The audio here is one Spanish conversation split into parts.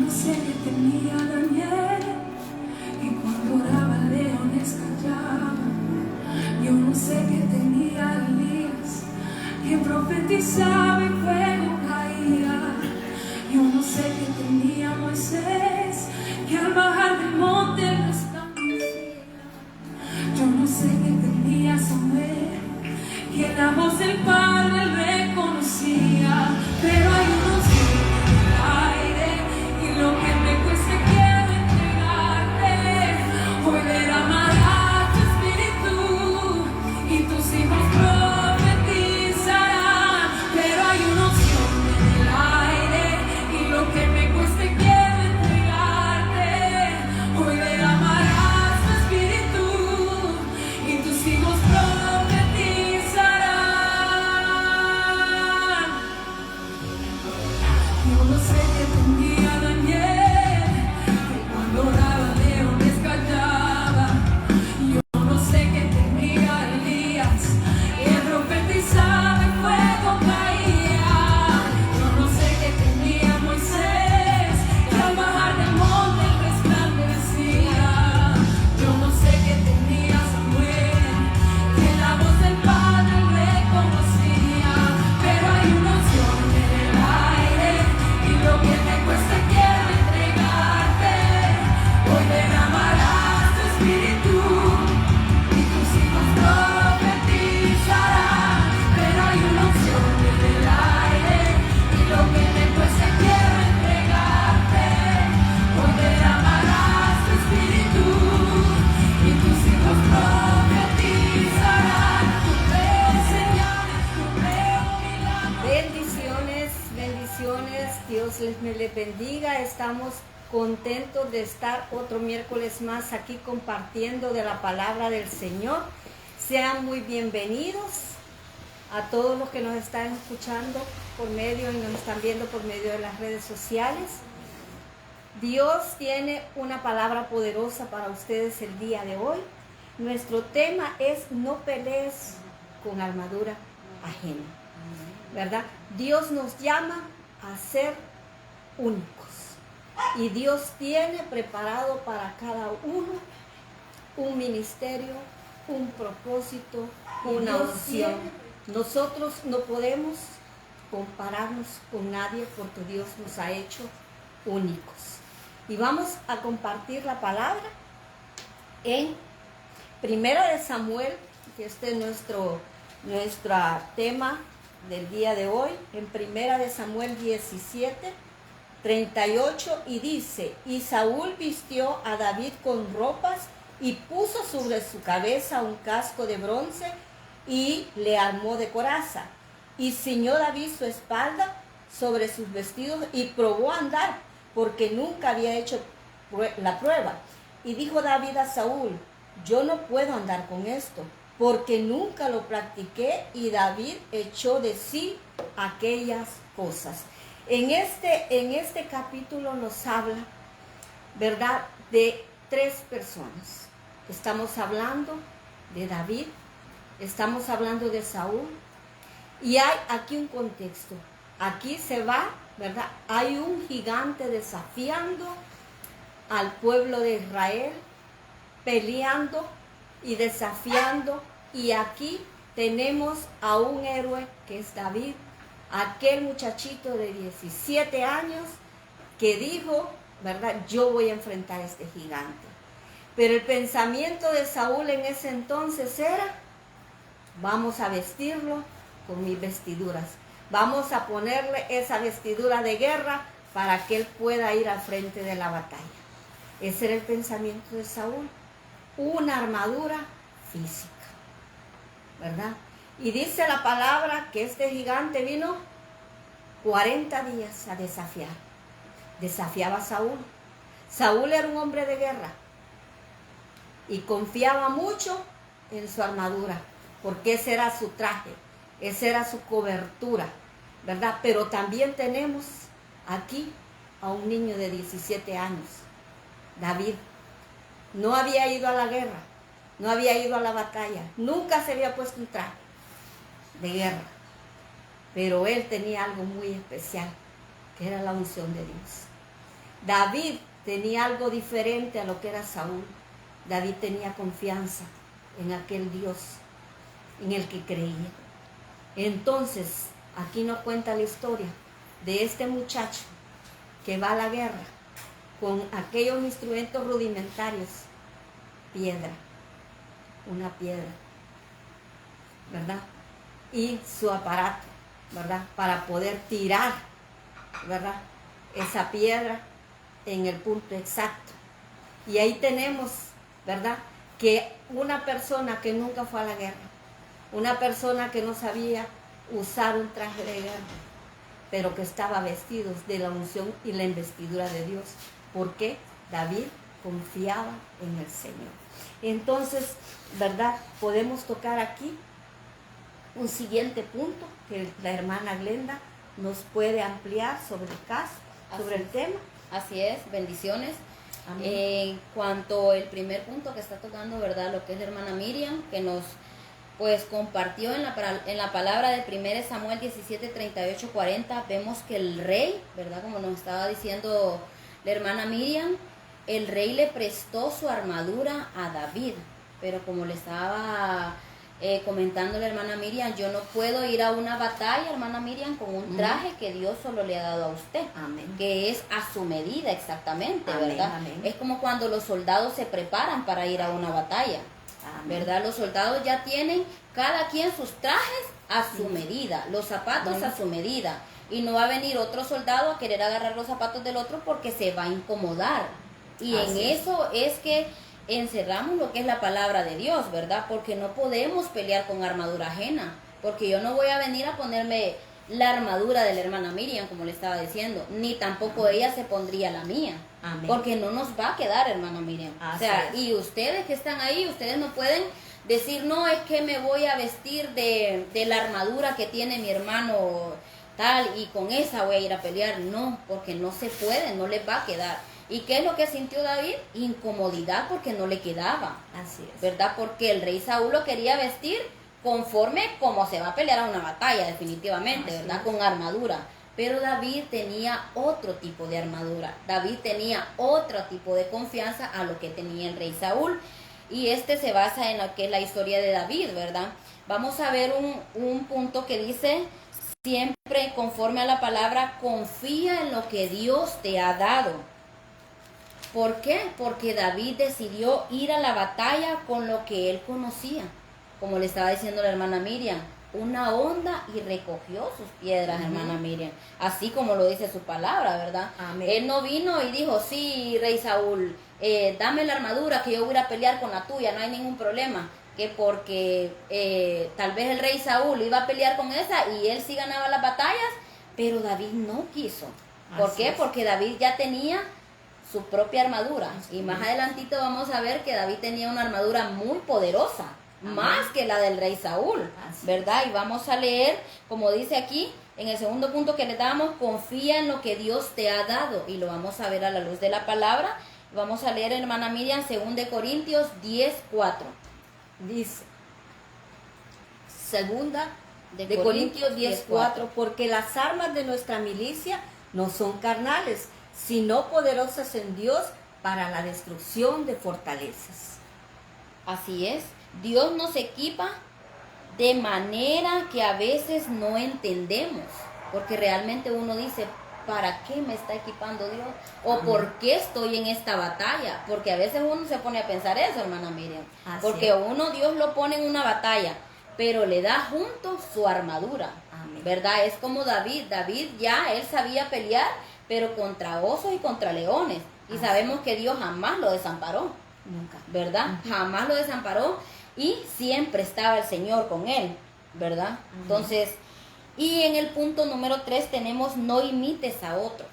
no sé qué tenía Daniel, y cuando oraba leones callaban. Yo no sé qué tenía Elías, quien profetizaba y fuego caía. Yo no sé qué tenía Moisés, que al bajar del monte resplandecía. Yo no sé qué tenía Samuel, que la voz del Padre reconocía. Pero hay unos cielos en el aire, y lo que me cueste quiero entregarte. Hoy derramarás tu espíritu, y tus hijos profetizarán. Pero hay unos cielos en el aire, y lo que me cueste quiero entregarte. Hoy derramarás tu espíritu, y tus hijos profetizarán. Yo no sé qué tenía Daniel, que cuando oraba leones callaba. Yo no sé qué tenía Elías, que profetizaba y fuego caía. Yo no sé qué tenía Moisés, que al bajar del monte resplandecía. Yo no sé qué tenía Samuel, que la voz del Padre reconocía. Pero hay una unción en el aire, y lo que me cueste quiero entregarte. Hoy derramarás tu espíritu, y tus hijos profetizarán. Pero hay una unción en el aire, y lo que me cueste quiero entregarte. Hoy derramarás tu espíritu, y tus hijos profetizarán. Tú ves señales, tú veo milagros. Bendiciones, bendiciones, Dios les bendiga. Estamos contentos de estar otro miércoles más aquí compartiendo de la palabra del Señor. Sean muy bienvenidos a todos los que nos están escuchando por medio y nos están viendo por medio de las redes sociales. Dios tiene una palabra poderosa para ustedes el día de hoy. Nuestro tema es: no pelees con armadura ajena, ¿verdad? Dios nos llama a ser únicos, y Dios tiene preparado para cada uno un ministerio, un propósito, una unción. Nosotros no podemos compararnos con nadie porque Dios nos ha hecho únicos. Y vamos a compartir la palabra en Primera de Samuel, que este es nuestro tema del día de hoy, en Primera de Samuel 17, 38, y dice: y Saúl vistió a David con ropas y puso sobre su cabeza un casco de bronce y le armó de coraza, y ciñó David su espalda sobre sus vestidos y probó a andar, porque nunca había hecho la prueba. Y dijo David a Saúl: yo no puedo andar con esto, porque nunca lo practiqué. Y David echó de sí aquellas cosas. En este capítulo nos habla, ¿verdad?, de tres personas. Estamos hablando de David, estamos hablando de Saúl, y hay aquí un contexto. Aquí se va, ¿verdad? Hay un gigante desafiando al pueblo de Israel, peleando y desafiando, y aquí tenemos a un héroe que es David, aquel muchachito de 17 años que dijo, ¿verdad?, yo voy a enfrentar a este gigante. Pero el pensamiento de Saúl en ese entonces era: vamos a vestirlo con mis vestiduras, vamos a ponerle esa vestidura de guerra para que él pueda ir al frente de la batalla. Ese era el pensamiento de Saúl, una armadura física, ¿verdad? Y dice la palabra que este gigante vino 40 días a desafiar. Desafiaba a Saúl. Saúl era un hombre de guerra y confiaba mucho en su armadura, porque ese era su traje, esa era su cobertura, ¿verdad? Pero también tenemos aquí a un niño de 17 años, David. No había ido a la guerra, no había ido a la batalla, nunca se había puesto un traje de guerra, pero él tenía algo muy especial, que era la unción de Dios. David tenía algo diferente a lo que era Saúl. David tenía confianza en aquel Dios en el que creía. Entonces, aquí nos cuenta la historia de este muchacho que va a la guerra con aquellos instrumentos rudimentarios, piedra, una piedra, ¿verdad? Y su aparato, ¿verdad? Para poder tirar, ¿verdad? Esa piedra en el punto exacto. Y ahí tenemos, ¿verdad? Que una persona que nunca fue a la guerra, una persona que no sabía usar un traje de guerra, pero que estaba vestido de la unción y la investidura de Dios. Porque David confiaba en el Señor. Entonces, ¿verdad? Podemos tocar aquí un siguiente punto que la hermana Glenda nos puede ampliar sobre el caso, sobre el tema. Así es, bendiciones. Amén. En cuanto al primer punto que está tocando, ¿verdad? Lo que es la hermana Miriam, que nos pues compartió en la palabra de 1 Samuel 17, 38, 40, vemos que el rey, ¿verdad? Como nos estaba diciendo la hermana Miriam, el rey le prestó su armadura a David, pero como le estaba comentando la hermana Miriam, yo no puedo ir a una batalla, hermana Miriam, con un traje que Dios solo le ha dado a usted. Amén. Que es a su medida exactamente, Amén, ¿verdad? amén. Es como cuando los soldados se preparan para ir a una batalla, Amén. ¿verdad? Los soldados ya tienen cada quien sus trajes a su medida, los zapatos Amén. a su medida, y no va a venir otro soldado a querer agarrar los zapatos del otro porque se va a incomodar. Y Así en es. eso es que encerramos lo que es la palabra de Dios, ¿verdad? Porque no podemos pelear con armadura ajena, porque yo no voy a venir a ponerme la armadura de la hermana Miriam, como le estaba diciendo, ni tampoco ella se pondría la mía, Amén. porque no nos va a quedar, hermana Miriam. Así O sea, es. y ustedes que están ahí, ustedes no pueden decir, no, es que me voy a vestir de la armadura que tiene mi hermano tal, y con esa voy a ir a pelear. No, porque no se puede, no les va a quedar. ¿Y qué es lo que sintió David? Incomodidad porque no le quedaba, Así es. ¿verdad? Porque el rey Saúl lo quería vestir conforme como se va a pelear a una batalla, definitivamente, Así ¿verdad? es. Con armadura. Pero David tenía otro tipo de armadura. David tenía otro tipo de confianza a lo que tenía el rey Saúl. Y este se basa en lo que es la historia de David, ¿verdad? Vamos a ver un punto que dice, siempre conforme a la palabra, confía en lo que Dios te ha dado. ¿Por qué? Porque David decidió ir a la batalla con lo que él conocía. Como le estaba diciendo la hermana Miriam, una onda y recogió sus piedras, hermana Miriam. Así como lo dice su palabra, ¿verdad? Amén. Él no vino y dijo, sí, rey Saúl, dame la armadura que yo voy a ir a pelear con la tuya, no hay ningún problema. Que porque tal vez el rey Saúl iba a pelear con esa y él sí ganaba las batallas, pero David no quiso. ¿Por Así qué? es. Porque David ya tenía su propia armadura. Así Y más es. adelantito vamos a ver que David tenía una armadura muy poderosa, Amén. más que la del rey Saúl, Así ¿verdad? Y vamos a leer, como dice aquí, en el segundo punto que le damos, confía en lo que Dios te ha dado. Y lo vamos a ver a la luz de la palabra. Vamos a leer, hermana Miriam, 2 Corintios 10:4. Dice, segunda De de Corintios Corintios 10:4, porque las armas de nuestra milicia no son carnales, sino poderosas en Dios para la destrucción de fortalezas. Así es, Dios nos equipa de manera que a veces no entendemos, porque realmente uno dice, ¿para qué me está equipando Dios? ¿O por qué estoy en esta batalla? Porque a veces uno se pone a pensar eso, hermana Miriam. Así Porque es. uno, Dios lo pone en una batalla, pero le da junto su armadura, Amén. ¿verdad? Es como David. David ya, él sabía pelear, pero contra osos y contra leones. Y Así. sabemos que Dios jamás lo desamparó, Nunca. ¿verdad? Jamás lo desamparó y siempre estaba el Señor con él, ¿verdad? Entonces, y en el punto número 3 tenemos no imites a otros,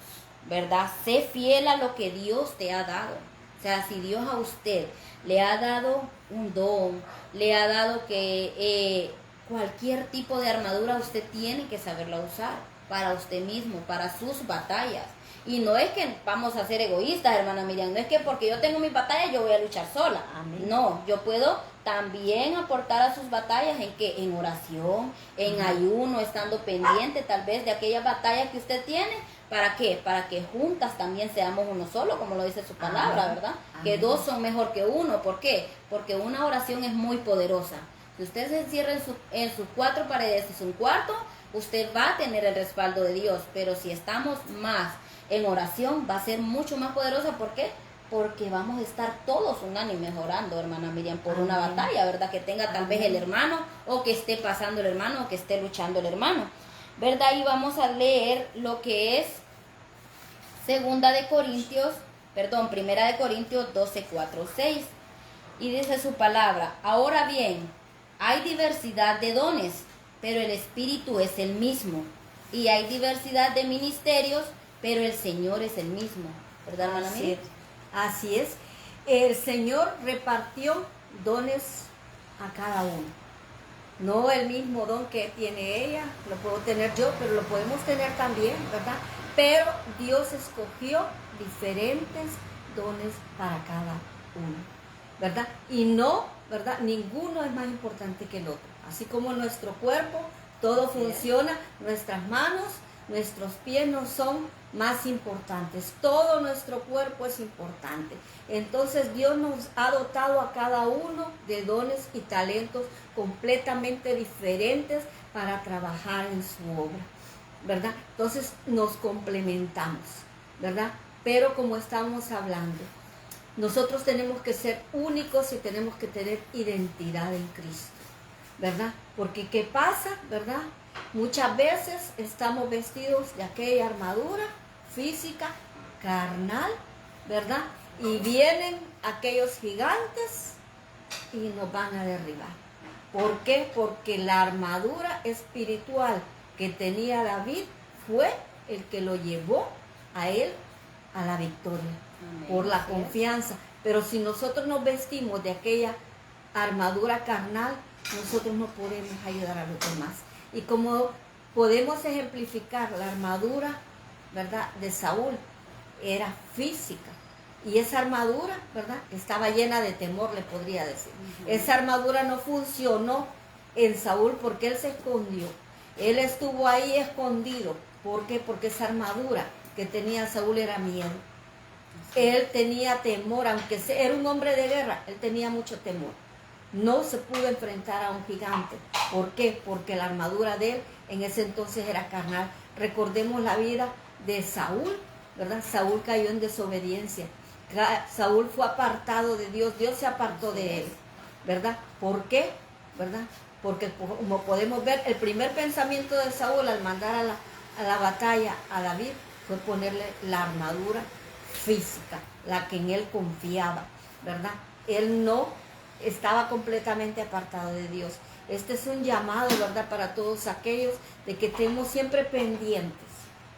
¿verdad? Sé fiel a lo que Dios te ha dado. O sea, si Dios a usted le ha dado un don, le ha dado que cualquier tipo de armadura usted tiene que saberla usar para usted mismo, para sus batallas. Y no es que vamos a ser egoístas, hermana Miriam, no es que porque yo tengo mis batallas yo voy a luchar sola. Amén. No, yo puedo también aportar a sus batallas en que en oración, en ayuno, estando pendiente tal vez de aquellas batallas que usted tiene, ¿Para qué? Para que juntas también seamos uno solo, como lo dice su palabra, Amén. ¿verdad? Amén. Que dos son mejor que uno. ¿Por qué? Porque una oración es muy poderosa. Si usted se encierra en sus cuatro paredes y su cuarto, usted va a tener el respaldo de Dios. Pero si estamos más en oración, va a ser mucho más poderosa. ¿Por qué? Porque vamos a estar todos unánimes orando, hermana Miriam, por una Amén. batalla, ¿verdad? Que tenga tal vez el hermano, o que esté pasando el hermano, o que esté luchando el hermano, ¿verdad? Y vamos a leer lo que es Primera de Corintios 12, 4, 6. Y dice su palabra: ahora bien, hay diversidad de dones, pero el Espíritu es el mismo. Y hay diversidad de ministerios, pero el Señor es el mismo. ¿Verdad, hermana Así Miriam? es. Así es. El Señor repartió dones a cada uno. No el mismo don que tiene ella, lo puedo tener yo, pero lo podemos tener también, ¿verdad? Pero Dios escogió diferentes dones para cada uno, ¿verdad? Y no, ¿verdad? Ninguno es más importante que el otro. Así como nuestro cuerpo, todo Así es. funciona, nuestras manos, nuestros pies no son más importantes. Todo nuestro cuerpo es importante. Entonces Dios nos ha dotado a cada uno de dones y talentos completamente diferentes para trabajar en su obra, ¿verdad? Entonces nos complementamos, ¿verdad? Pero como estamos hablando, nosotros tenemos que ser únicos y tenemos que tener identidad en Cristo, ¿verdad? Porque ¿qué pasa, verdad? Muchas veces estamos vestidos de aquella armadura física, carnal, ¿verdad? Y vienen aquellos gigantes y nos van a derribar. ¿Por qué? Porque la armadura espiritual que tenía David fue el que lo llevó a él a la victoria. Amén. Por la Así es. confianza. Pero si nosotros nos vestimos de aquella armadura carnal, nosotros no podemos ayudar a los demás. Y como podemos ejemplificar la armadura, ¿verdad?, de Saúl, era física. Y esa armadura, ¿verdad?, estaba llena de temor, le podría decir. Esa armadura no funcionó en Saúl porque él se escondió. Él estuvo ahí escondido. ¿Por qué? Porque esa armadura que tenía Saúl era miedo. Él tenía temor, aunque era un hombre de guerra, él tenía mucho temor. No se pudo enfrentar a un gigante. ¿Por qué? Porque la armadura de él en ese entonces era carnal. Recordemos la vida de Saúl, ¿verdad? Saúl cayó en desobediencia. Saúl fue apartado de Dios, Dios se apartó de él, ¿verdad? ¿Por qué? ¿Verdad? Porque como podemos ver, el primer pensamiento de Saúl al mandar a la batalla a David fue ponerle la armadura física, la que en él confiaba, ¿verdad? Él no estaba completamente apartado de Dios. Este es un llamado, ¿verdad?, para todos aquellos de que estemos siempre pendientes,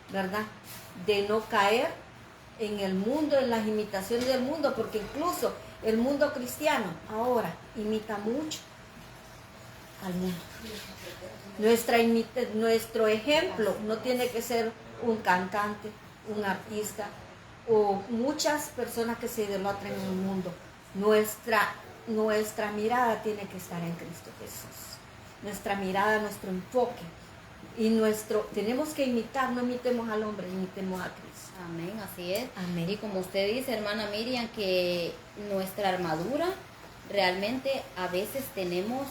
¿verdad?, de no caer en el mundo, en las imitaciones del mundo, porque incluso el mundo cristiano ahora imita mucho al mundo. Nuestro ejemplo no tiene que ser un cantante, un artista o muchas personas que se idolatran en el mundo. Nuestra mirada tiene que estar en Cristo Jesús. Nuestra mirada, nuestro enfoque. Y tenemos que imitar, no imitemos al hombre, imitemos a Cristo. Amén, así es. Amén. Y como usted dice, hermana Miriam, que nuestra armadura realmente a veces tenemos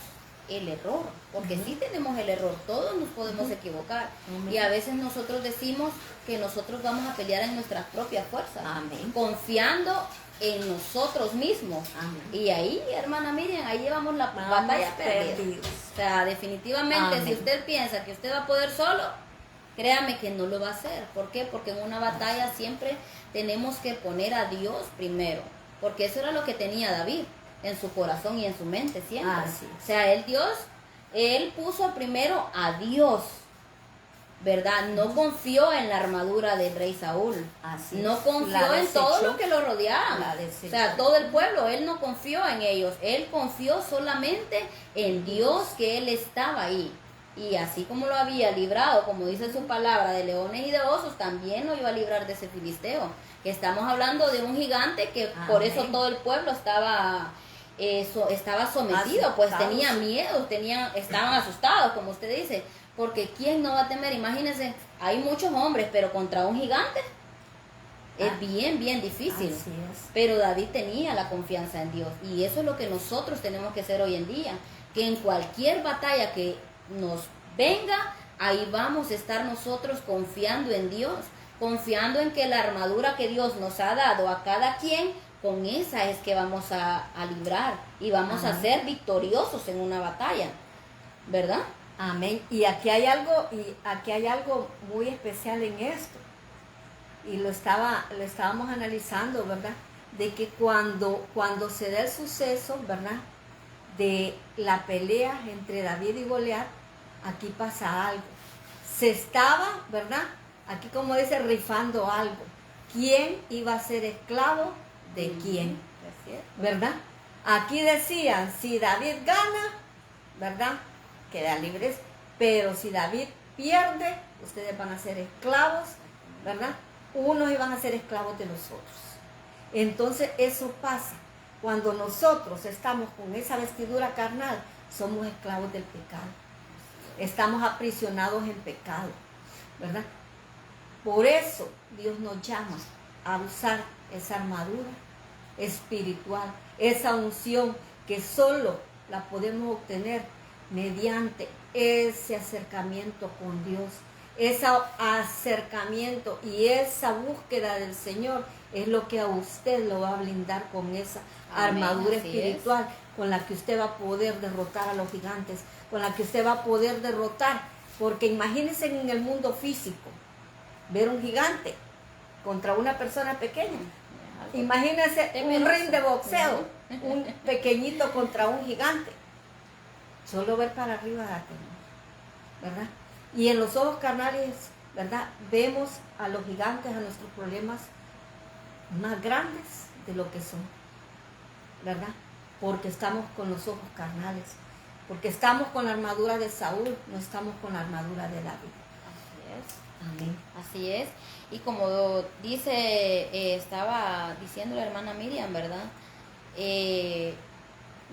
el error, porque sí tenemos el error, todos nos podemos equivocar. Amén. Y a veces nosotros decimos que nosotros vamos a pelear en nuestras propias fuerzas, Amén. confiando en nosotros mismos. Amén. Y ahí, hermana Miriam, ahí llevamos la Vamos batalla perdida. perdidos. O sea, definitivamente, Amén. si usted piensa que usted va a poder solo, créame que no lo va a hacer. ¿Por qué? Porque en una batalla siempre tenemos que poner a Dios primero, porque eso era lo que tenía David en su corazón y en su mente siempre. Así es. O sea, él puso primero a Dios, ¿verdad? No confió en la armadura del rey Saúl. Así No es. confió La en todo desechó. lo que lo rodeaba. La O desechó. sea, todo el pueblo, él no confió en ellos. Él confió solamente en Dios, que él estaba ahí. Y así como lo había librado, como dice su palabra, de leones y de osos, también lo iba a librar de ese filisteo. Que estamos hablando de un gigante que por eso Amén. todo el pueblo estaba sometido, pues Asustados. tenía miedo, estaban asustados, como usted dice. Porque ¿quién no va a temer? Imagínense, hay muchos hombres, pero contra un gigante es bien, bien difícil. Así es. Pero David tenía la confianza en Dios. Y eso es lo que nosotros tenemos que hacer hoy en día. Que en cualquier batalla que nos venga, ahí vamos a estar nosotros confiando en Dios. Confiando en que la armadura que Dios nos ha dado a cada quien, con esa es que vamos a librar. Y vamos a ser victoriosos en una batalla. ¿Verdad? Amén. Y aquí hay algo muy especial en esto. Y lo estábamos analizando, ¿verdad? De que cuando se da el suceso, ¿verdad? De la pelea entre David y Goliat, aquí pasa algo. Se estaba, ¿verdad? Aquí como dice, rifando algo. ¿Quién iba a ser esclavo de quién? ¿Verdad? Aquí decían, si David gana, ¿verdad? Quedan libres, pero si David pierde, ustedes van a ser esclavos, ¿verdad? Unos iban a ser esclavos de los otros. Entonces eso pasa cuando nosotros estamos con esa vestidura carnal, somos esclavos del pecado. Estamos aprisionados en pecado, ¿verdad? Por eso Dios nos llama a usar esa armadura espiritual, esa unción que solo la podemos obtener mediante ese acercamiento con Dios. Ese acercamiento y esa búsqueda del Señor es lo que a usted lo va a blindar con esa armadura espiritual, con la que usted va a poder derrotar a los gigantes, con la que usted va a poder derrotar, porque imagínense en el mundo físico, ver un gigante contra una persona pequeña. Imagínense un ring de boxeo, un pequeñito contra un gigante. Solo ver para arriba da temor, ¿verdad? Y en los ojos carnales, ¿verdad? Vemos a los gigantes, a nuestros problemas más grandes de lo que son, ¿verdad? Porque estamos con los ojos carnales, porque estamos con la armadura de Saúl, no estamos con la armadura de David. Así es. Amén. Así es. Y como dice, estaba diciendo la hermana Miriam, ¿verdad?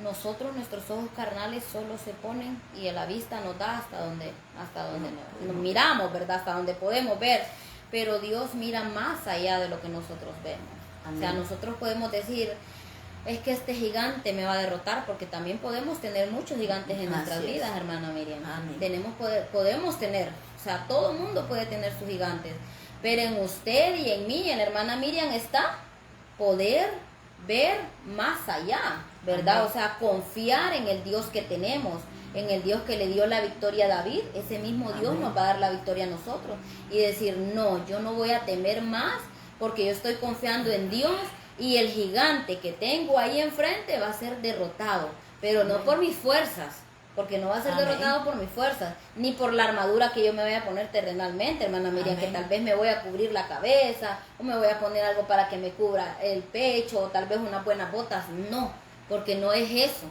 Nosotros, nuestros ojos carnales solo se ponen y a la vista nos da hasta donde nos miramos, ¿verdad? Hasta donde podemos ver. Pero Dios mira más allá de lo que nosotros vemos. Amén. O sea, nosotros podemos decir, es que este gigante me va a derrotar, porque también podemos tener muchos gigantes en nuestras vidas, hermana Miriam. Amén. Podemos tener, o sea, todo el mundo puede tener sus gigantes. Pero en usted y en mí, en la hermana Miriam, está poder ver más allá, ¿verdad? Amén. O sea, confiar en el Dios que tenemos, en el Dios que le dio la victoria a David. Ese mismo Dios Amén. nos va a dar la victoria a nosotros. Y decir, no, yo no voy a temer más, porque yo estoy confiando en Dios, y el gigante que tengo ahí enfrente va a ser derrotado, pero no por mis fuerzas, porque no va a ser Amén. derrotado por mis fuerzas, ni por la armadura que yo me voy a poner terrenalmente, hermana Miriam, Amén. que tal vez me voy a cubrir la cabeza, o me voy a poner algo para que me cubra el pecho, o tal vez unas buenas botas. No, porque no es eso,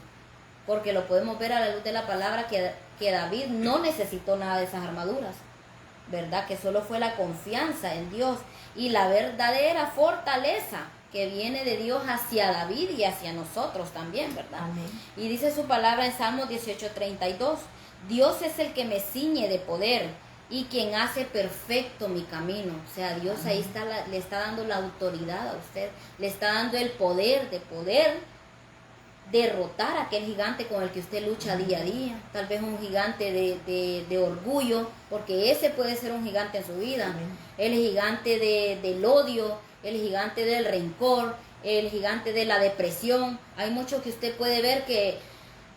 porque lo podemos ver a la luz de la palabra que David no necesitó nada de esas armaduras, ¿verdad? Que solo fue la confianza en Dios y la verdadera fortaleza que viene de Dios hacia David y hacia nosotros también, ¿verdad? Amén. Y dice su palabra en Salmos 18:32, Dios es el que me ciñe de poder y quien hace perfecto mi camino. O sea, Dios Amén. ahí está le está dando la autoridad a usted, le está dando el poder de poder derrotar a aquel gigante con el que usted lucha día a día. Tal vez un gigante de orgullo, porque ese puede ser un gigante en su vida. Amén. El gigante del odio, el gigante del rencor, el gigante de la depresión. Hay muchos que usted puede ver que,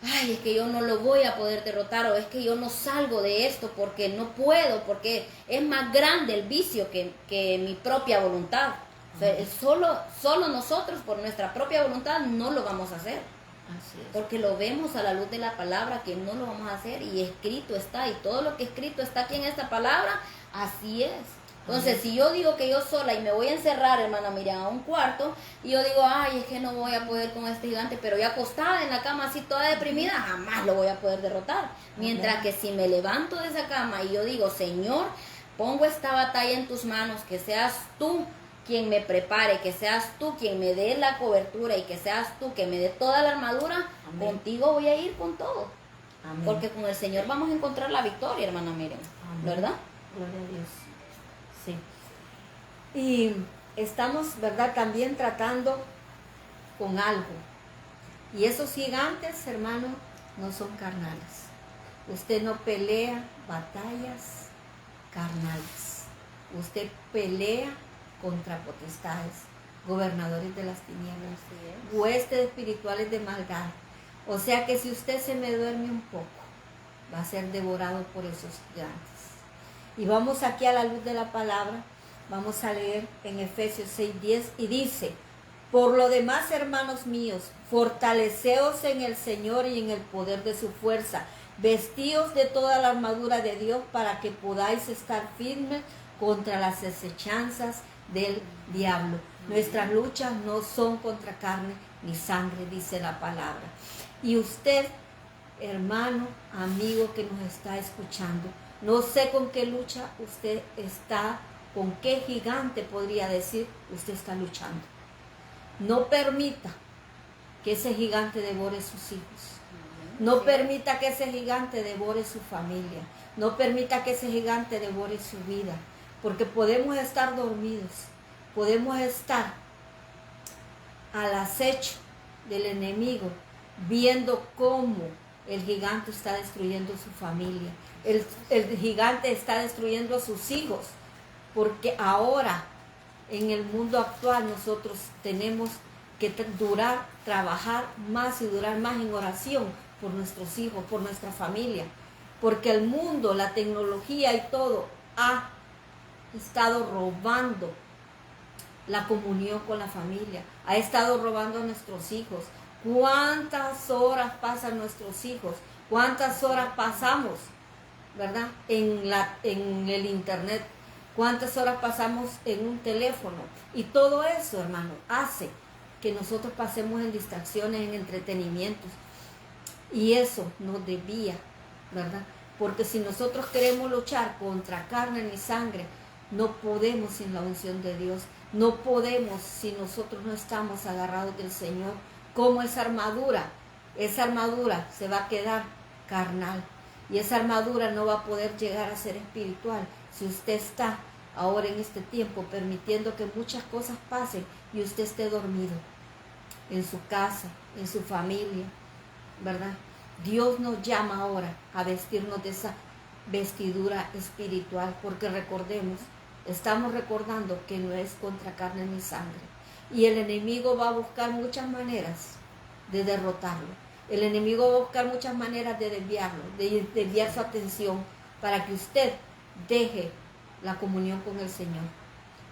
ay, es que yo no lo voy a poder derrotar, o es que yo no salgo de esto porque no puedo, porque es más grande el vicio que mi propia voluntad. O sea, solo nosotros por nuestra propia voluntad no lo vamos a hacer. Así es. Porque lo vemos a la luz de la palabra que no lo vamos a hacer, y escrito está, y todo lo que escrito está aquí en esta palabra, así es. Entonces, si yo digo que yo sola y me voy a encerrar, hermana Miriam, a un cuarto, y yo digo, ay, es que no voy a poder con este gigante, pero ya acostada en la cama así toda deprimida, jamás lo voy a poder derrotar. Mientras que si me levanto de esa cama y yo digo, Señor, pongo esta batalla en tus manos, que seas tú quien me prepare, que seas tú quien me dé la cobertura, y que seas tú que me dé toda la armadura, Amén. contigo voy a ir con todo. Amén. Porque con el Señor vamos a encontrar la victoria, hermana Miriam, Amén. ¿verdad? Gloria a Dios. Sí. Y estamos, ¿verdad?, también tratando con algo. Y esos gigantes, hermano, no son carnales. Usted no pelea batallas carnales. Usted pelea contra potestades, gobernadores de las tinieblas, huestes espirituales de maldad. O sea que si usted se me duerme un poco, va a ser devorado por esos gigantes. Y vamos aquí a la luz de la palabra, vamos a leer en Efesios 6:10 y dice: por lo demás, hermanos míos, fortaleceos en el Señor y en el poder de su fuerza, vestíos de toda la armadura de Dios para que podáis estar firmes contra las acechanzas del diablo. Nuestras luchas no son contra carne ni sangre, dice la palabra. Y usted, hermano, amigo que nos está escuchando, no sé con qué lucha usted está, con qué gigante podría decir usted está luchando. No permita que ese gigante devore sus hijos. No permita que ese gigante devore su familia. No permita que ese gigante devore su vida. Porque podemos estar dormidos. Podemos estar al acecho del enemigo, viendo cómo el gigante está destruyendo su familia. El gigante está destruyendo a sus hijos. Porque ahora, en el mundo actual, nosotros tenemos que trabajar más y durar más en oración por nuestros hijos, por nuestra familia. Porque el mundo, la tecnología y todo ha estado robando la comunión con la familia. Ha estado robando a nuestros hijos. ¿Cuántas horas pasan nuestros hijos? ¿Cuántas horas pasamos, verdad, en el internet? ¿Cuántas horas pasamos en un teléfono? Y todo eso, hermano, hace que nosotros pasemos en distracciones, en entretenimientos. Y eso nos desvía, ¿verdad? Porque si nosotros queremos luchar contra carne ni sangre, no podemos sin la unción de Dios. No podemos si nosotros no estamos agarrados del Señor. Como esa armadura se va a quedar carnal. Y esa armadura no va a poder llegar a ser espiritual si usted está ahora en este tiempo permitiendo que muchas cosas pasen y usted esté dormido en su casa, en su familia, ¿verdad? Dios nos llama ahora a vestirnos de esa vestidura espiritual, porque recordemos, estamos recordando que no es contra carne ni sangre. Y el enemigo va a buscar muchas maneras de derrotarlo. El enemigo va a buscar muchas maneras de desviarlo, de desviar su atención para que usted deje la comunión con el Señor.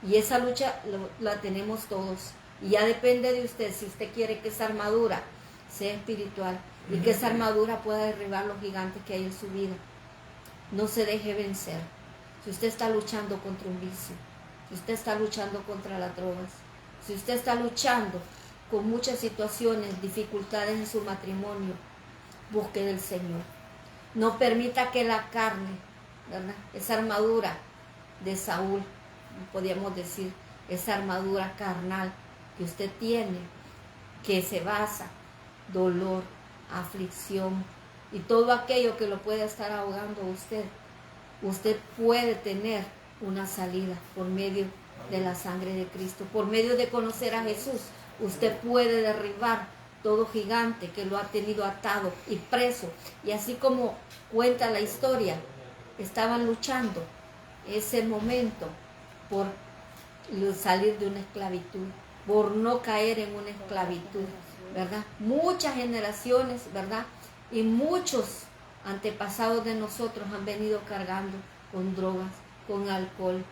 Y esa lucha la tenemos todos. Y ya depende de usted si usted quiere que esa armadura sea espiritual y que esa armadura pueda derribar los gigantes que hay en su vida. No se deje vencer. Si usted está luchando contra un vicio, si usted está luchando contra las drogas, si usted está luchando con muchas situaciones, dificultades en su matrimonio, busque del Señor. No permita que la carne, ¿verdad?, esa armadura de Saúl, podríamos decir, esa armadura carnal que usted tiene, que se basa dolor, aflicción y todo aquello que lo puede estar ahogando a usted. Usted puede tener una salida por medio de la sangre de Cristo, por medio de conocer a Jesús. Usted puede derribar todo gigante que lo ha tenido atado y preso. Y así como cuenta la historia, estaban luchando ese momento por salir de una esclavitud, por no caer en una esclavitud, ¿verdad? Muchas generaciones, ¿verdad? Y muchos antepasados de nosotros han venido cargando con drogas, con alcohol,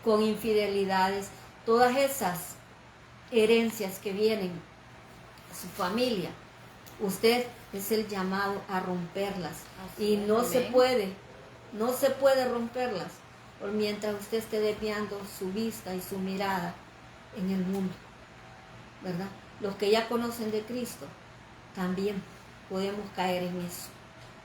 con infidelidades, todas esas herencias que vienen a su familia. Usted es el llamado a romperlas. Y no se puede romperlas por mientras usted esté desviando su vista y su mirada en el mundo, ¿verdad? Los que ya conocen de Cristo también podemos caer en eso,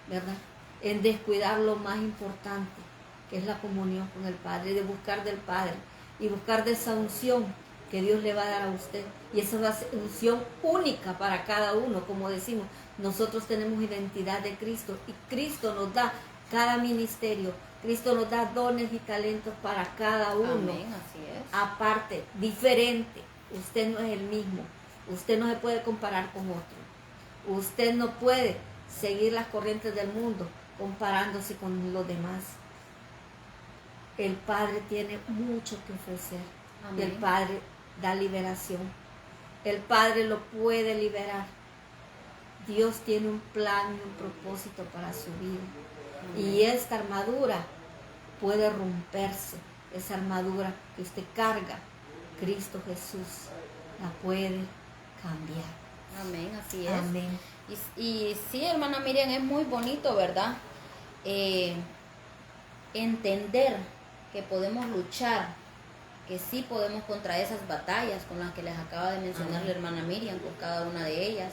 ¿verdad? En descuidar lo más importante, que es la comunión con el Padre, de buscar del Padre y buscar de esa unción que Dios le va a dar a usted. Y esa va a ser unción única para cada uno. Como decimos, nosotros tenemos identidad de Cristo y Cristo nos da cada ministerio. Cristo nos da dones y talentos para cada uno. Amén, así es. Aparte, diferente. Usted no es el mismo. Usted no se puede comparar con otro. Usted no puede seguir las corrientes del mundo comparándose con los demás. El Padre tiene mucho que ofrecer. Amén. El Padre da liberación. El Padre lo puede liberar. Dios tiene un plan y un propósito para su vida. Y esta armadura puede romperse. Esa armadura que usted carga, Cristo Jesús la puede cambiar. Amén, así es. Amén. Y sí, hermana Miriam, es muy bonito, ¿verdad? Entender que podemos luchar, que sí podemos contra esas batallas con las que les acaba de mencionar la hermana Miriam, con cada una de ellas,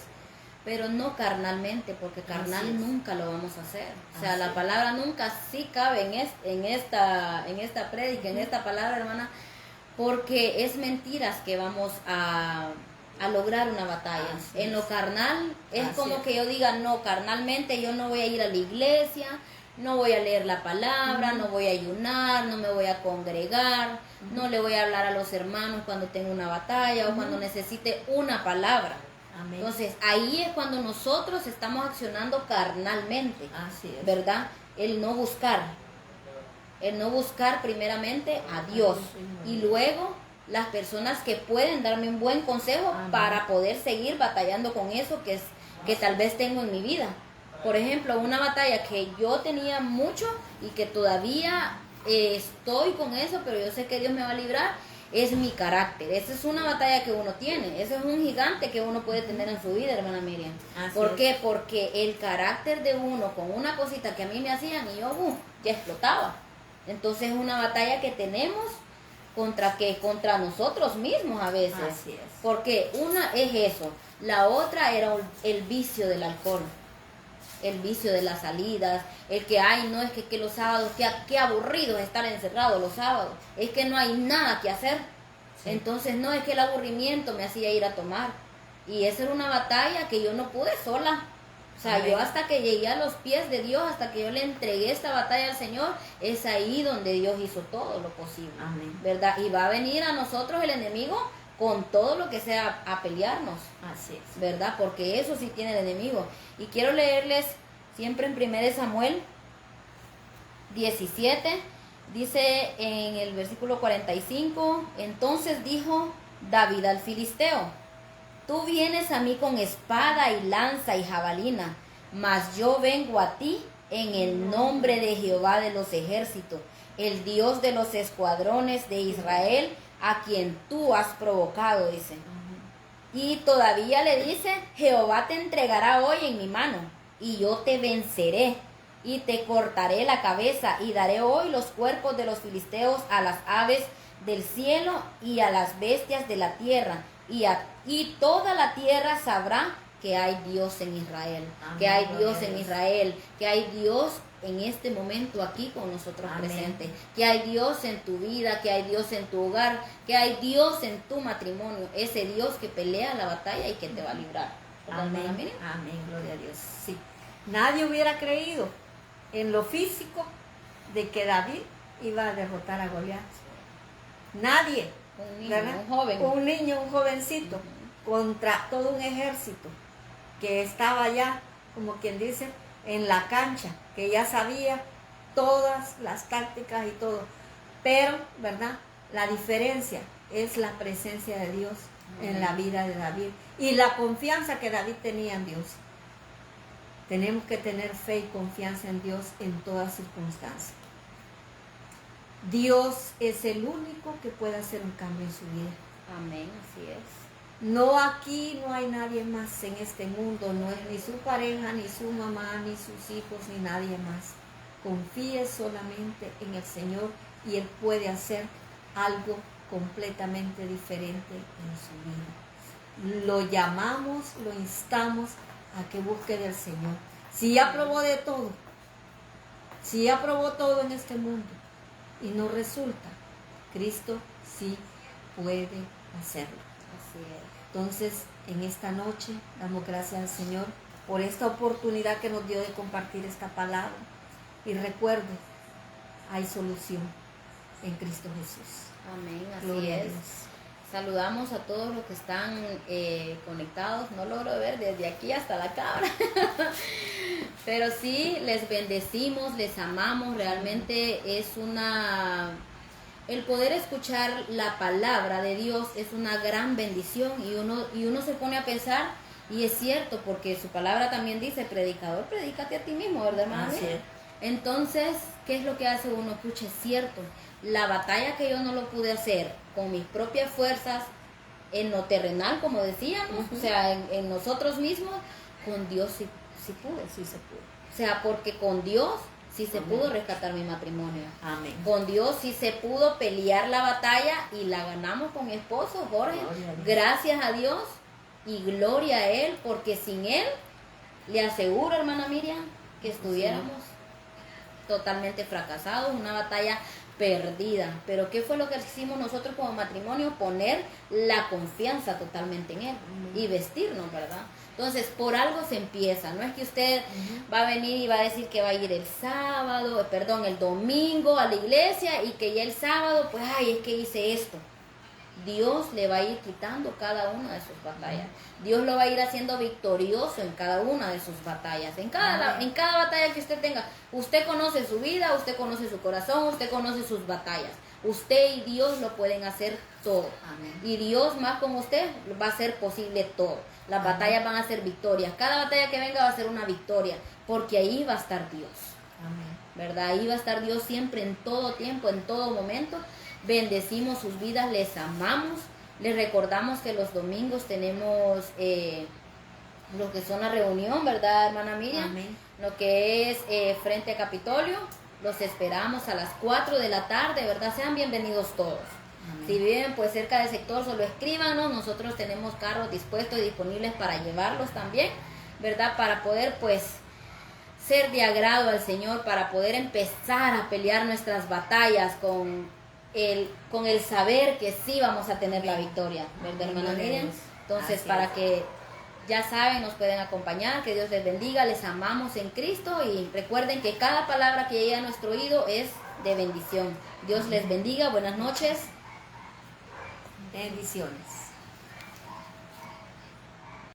pero no carnalmente, porque carnal nunca lo vamos a hacer. O sea, la palabra nunca sí cabe en esta prédica, en esta palabra, hermana, porque es mentiras que vamos a lograr una batalla. En lo carnal es como que yo diga, no, carnalmente yo no voy a ir a la iglesia, no voy a leer la palabra, no voy a ayunar, no me voy a congregar, no le voy a hablar a los hermanos cuando tenga una batalla o cuando necesite una palabra. Amén. Entonces ahí es cuando nosotros estamos accionando carnalmente, Así es. ¿verdad? El no buscar primeramente a Dios y luego las personas que pueden darme un buen consejo Amén. para poder seguir batallando con eso que tal vez tengo en mi vida. Por ejemplo, una batalla que yo tenía mucho y que todavía estoy con eso, pero yo sé que Dios me va a librar, es mi carácter. Esa es una batalla que uno tiene, ese es un gigante que uno puede tener en su vida, hermana Miriam. ¿Por qué? Porque el carácter de uno con una cosita que a mí me hacían y yo ya explotaba. Entonces es una batalla que tenemos contra nosotros mismos a veces. Así es. Porque una es eso, la otra era el vicio del alcohol, el vicio de las salidas, el que no es que los sábados, qué aburrido es estar encerrado los sábados, es que no hay nada que hacer. Sí. Entonces no es que el aburrimiento me hacía ir a tomar, y esa era una batalla que yo no pude sola. O sea, yo hasta que llegué a los pies de Dios, hasta que yo le entregué esta batalla al Señor, es ahí donde Dios hizo todo lo posible. Amén. ¿Verdad? Y va a venir a nosotros el enemigo con todo lo que sea a pelearnos. Así es. ¿Verdad? Porque eso sí tiene el enemigo. Y quiero leerles siempre en 1 Samuel 17, dice en el versículo 45, entonces dijo David al filisteo, tú vienes a mí con espada y lanza y jabalina, mas yo vengo a ti en el nombre de Jehová de los ejércitos, el Dios de los escuadrones de Israel, a quien tú has provocado, dice. Y todavía le dice, Jehová te entregará hoy en mi mano, y yo te venceré, y te cortaré la cabeza, y daré hoy los cuerpos de los filisteos a las aves del cielo y a las bestias de la tierra, y toda la tierra sabrá que hay Dios en Israel, Amén. que hay Dios en Israel, que hay Dios en este momento aquí con nosotros presentes, que hay Dios en tu vida, que hay Dios en tu hogar, que hay Dios en tu matrimonio, ese Dios que pelea la batalla y que te va a librar. Amén. Amén. Amén, gloria a Dios. Sí. Nadie hubiera creído en lo físico de que David iba a derrotar a Goliat. Nadie. Un niño, ¿verdad? un joven. Un niño, un jovencito, contra todo un ejército que estaba ya, como quien dice, en la cancha, que ya sabía todas las tácticas y todo. Pero, ¿verdad? La diferencia es la presencia de Dios en la vida de David y la confianza que David tenía en Dios. Tenemos que tener fe y confianza en Dios en todas circunstancias. Dios es el único que puede hacer un cambio en su vida. Amén, así es. No, aquí no hay nadie más en este mundo, no es ni su pareja, ni su mamá, ni sus hijos, ni nadie más. Confíe solamente en el Señor y Él puede hacer algo completamente diferente en su vida. Lo llamamos, lo instamos a que busque del Señor. Si ya probó de todo, si ya probó todo en este mundo y no resulta, Cristo sí puede hacerlo. Así es. Entonces, en esta noche damos gracias al Señor por esta oportunidad que nos dio de compartir esta palabra. Y recuerde, hay solución en Cristo Jesús. Amén, así Gloria a es. Dios. Saludamos a todos los que están conectados. No logro ver desde aquí hasta la cámara. Pero sí, les bendecimos, les amamos. Realmente es el poder escuchar la palabra de Dios es una gran bendición. Y uno se pone a pensar, y es cierto, porque su palabra también dice, predicador, predícate a ti mismo, ¿verdad, hermana? Así es. Entonces, ¿qué es lo que hace uno? Escuche, es cierto, la batalla que yo no lo pude hacer con mis propias fuerzas, en lo terrenal, como decíamos, o sea, en nosotros mismos, con Dios sí pude. Sí se pudo. O sea, porque con Dios sí se Amén. pudo rescatar mi matrimonio. Amén. Con Dios sí se pudo pelear la batalla y la ganamos con mi esposo, Jorge. Gloria a Dios. Gracias a Dios y gloria a Él, porque sin Él, le aseguro, hermana Miriam, que estuviéramos totalmente fracasados, una batalla perdida. Pero ¿qué fue lo que hicimos nosotros como matrimonio? Poner la confianza totalmente en Él y vestirnos, ¿verdad? Entonces, por algo se empieza. No es que usted va a venir y va a decir que va a ir el domingo a la iglesia y que ya el sábado, pues, ay, es que hice esto. Dios le va a ir quitando cada una de sus batallas. Dios lo va a ir haciendo victorioso en cada una de sus batallas. En cada batalla que usted tenga, usted conoce su vida, usted conoce su corazón, usted conoce sus batallas. Usted y Dios lo pueden hacer todo. Amén. Y Dios más con usted va a hacer posible todo. Las batallas van a ser victorias. Cada batalla que venga va a ser una victoria, porque ahí va a estar Dios. Amén. ¿Verdad? Ahí va a estar Dios siempre, en todo tiempo, en todo momento. Bendecimos sus vidas, les amamos. Les recordamos que los domingos tenemos lo que son la reunión, ¿verdad, hermana Miriam? Amén. Lo que es frente a Capitolio. Los esperamos a las 4 de la tarde, ¿verdad? Sean bienvenidos todos. Amén. Si viven pues cerca del sector, solo escríbanos. Nosotros tenemos carros dispuestos y disponibles para llevarlos también, ¿verdad? Para poder pues ser de agrado al Señor, para poder empezar a pelear nuestras batallas con el saber que sí vamos a tener la victoria, ¿verdad, hermana Miriam? Entonces, Así para es. que ya saben, nos pueden acompañar, que Dios les bendiga, les amamos en Cristo y recuerden que cada palabra que llega a nuestro oído es de bendición. Dios les bendiga, buenas noches. Bendiciones.